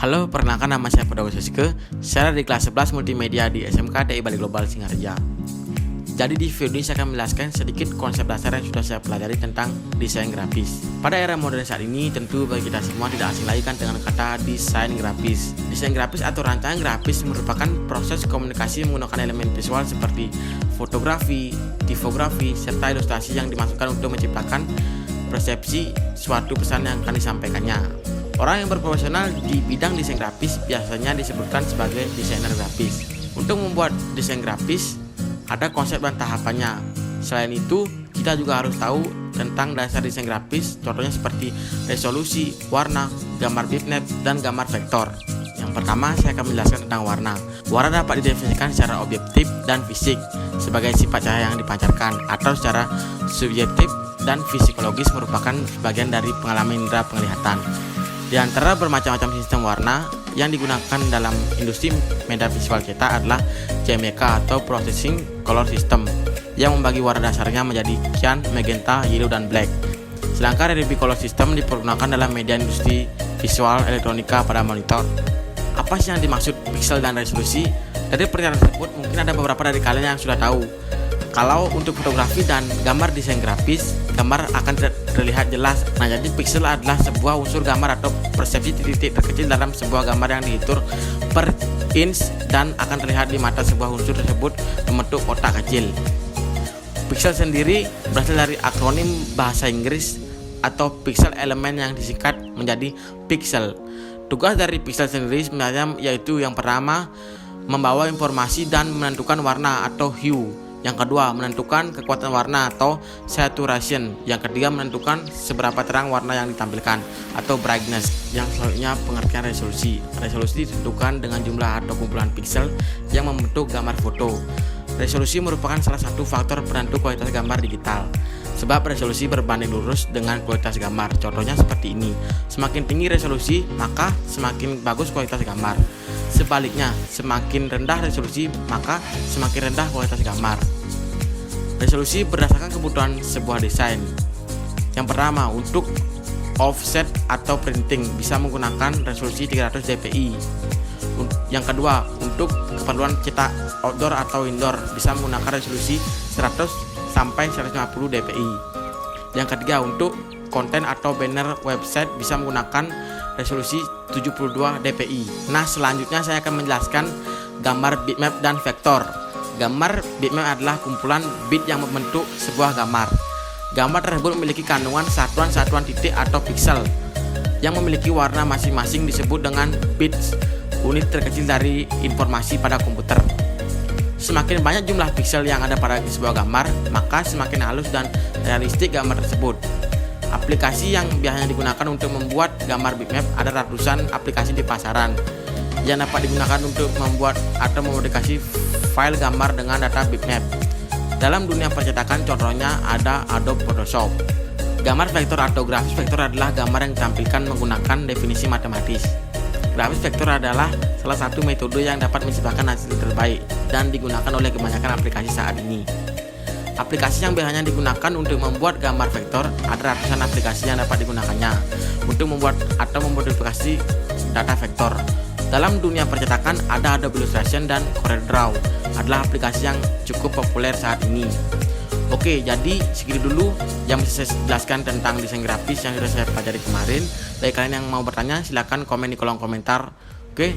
Halo, perkenalkan nama saya Pradogo Sosike. Saya di kelas 11 Multimedia di SMK TI Bali Global Singareja. Jadi di video ini saya akan menjelaskan sedikit konsep dasar yang sudah saya pelajari tentang desain grafis. Pada era modern saat ini, tentu bagi kita semua tidak asing lagi kan dengan kata desain grafis. Desain grafis atau rancangan grafis merupakan proses komunikasi menggunakan elemen visual seperti fotografi, tipografi, serta ilustrasi yang dimasukkan untuk menciptakan persepsi suatu pesan yang akan disampaikannya. Orang yang berprofesional di bidang desain grafis biasanya disebutkan sebagai desainer grafis. Untuk membuat desain grafis, ada konsep dan tahapannya. Selain itu, kita juga harus tahu tentang dasar desain grafis, contohnya seperti resolusi, warna, gambar bitmap, dan gambar vektor. Yang pertama, saya akan menjelaskan tentang warna. Warna dapat didefinisikan secara objektif dan fisik sebagai sifat cahaya yang dipancarkan, atau secara subjektif dan psikologis merupakan bagian dari pengalaman indera penglihatan. Di antara bermacam-macam sistem warna yang digunakan dalam industri media visual cetak adalah CMYK atau Processing Color System yang membagi warna dasarnya menjadi cyan, magenta, yellow, dan black. Sedangkan RGB Color System dipergunakan dalam media industri visual elektronika pada monitor. Apa sih yang dimaksud pixel dan resolusi? Dari pernyataan tersebut mungkin ada beberapa dari kalian yang sudah tahu. Kalau untuk fotografi dan gambar desain grafis, gambar akan terlihat jelas. Nah, jadi pixel adalah sebuah unsur gambar atau persepsi titik-titik terkecil dalam sebuah gambar yang dihitung per inch dan akan terlihat di mata sebuah unsur tersebut membentuk kotak kecil. Pixel sendiri berasal dari akronim bahasa Inggris atau pixel elemen yang disingkat menjadi pixel. Tugas dari pixel sendiri sebenarnya yaitu yang pertama, membawa informasi dan menentukan warna atau hue. Yang kedua, menentukan kekuatan warna atau saturation. Yang ketiga, menentukan seberapa terang warna yang ditampilkan atau brightness. Yang selanjutnya, pengertian resolusi. Resolusi ditentukan dengan jumlah atau kumpulan pixel yang membentuk gambar foto. Resolusi merupakan salah satu faktor penentu kualitas gambar digital. Sebab resolusi berbanding lurus dengan kualitas gambar. Contohnya seperti ini. Semakin tinggi resolusi, maka semakin bagus kualitas gambar. Sebaliknya, semakin rendah resolusi, maka semakin rendah kualitas gambar. Resolusi berdasarkan kebutuhan sebuah desain. Yang pertama, untuk offset atau printing bisa menggunakan resolusi 300 dpi. Yang kedua, untuk keperluan cetak outdoor atau indoor bisa menggunakan resolusi 100 sampai 150 dpi. Yang ketiga, untuk konten atau banner website bisa menggunakan resolusi 72 dpi. Nah, selanjutnya saya akan menjelaskan gambar bitmap dan vektor. Gambar bitmap adalah kumpulan bit yang membentuk sebuah gambar. Gambar tersebut memiliki kandungan satuan-satuan titik atau pixel yang memiliki warna masing-masing disebut dengan bits, unit terkecil dari informasi pada komputer. Semakin banyak jumlah pixel yang ada pada sebuah gambar, maka semakin halus dan realistik gambar tersebut. Aplikasi yang biasanya digunakan untuk membuat gambar bitmap ada ratusan aplikasi di pasaran yang dapat digunakan untuk membuat atau memodifikasi file gambar dengan data bitmap. Dalam dunia percetakan contohnya ada Adobe Photoshop. Gambar vektor atau grafis vektor adalah gambar yang ditampilkan menggunakan definisi matematis. Grafis vektor adalah salah satu metode yang dapat menciptakan hasil terbaik dan digunakan oleh kebanyakan aplikasi saat ini. Aplikasi yang biasanya digunakan untuk membuat gambar vektor ada ratusan aplikasi yang dapat digunakannya untuk membuat atau memodifikasi data vektor. Dalam dunia percetakan ada Adobe Illustration dan CorelDRAW adalah aplikasi yang cukup populer saat ini. Oke, jadi segitu dulu yang bisa saya jelaskan tentang desain grafis yang sudah saya pelajari kemarin. Bagi kalian yang mau bertanya, silahkan komen di kolom komentar. Oke.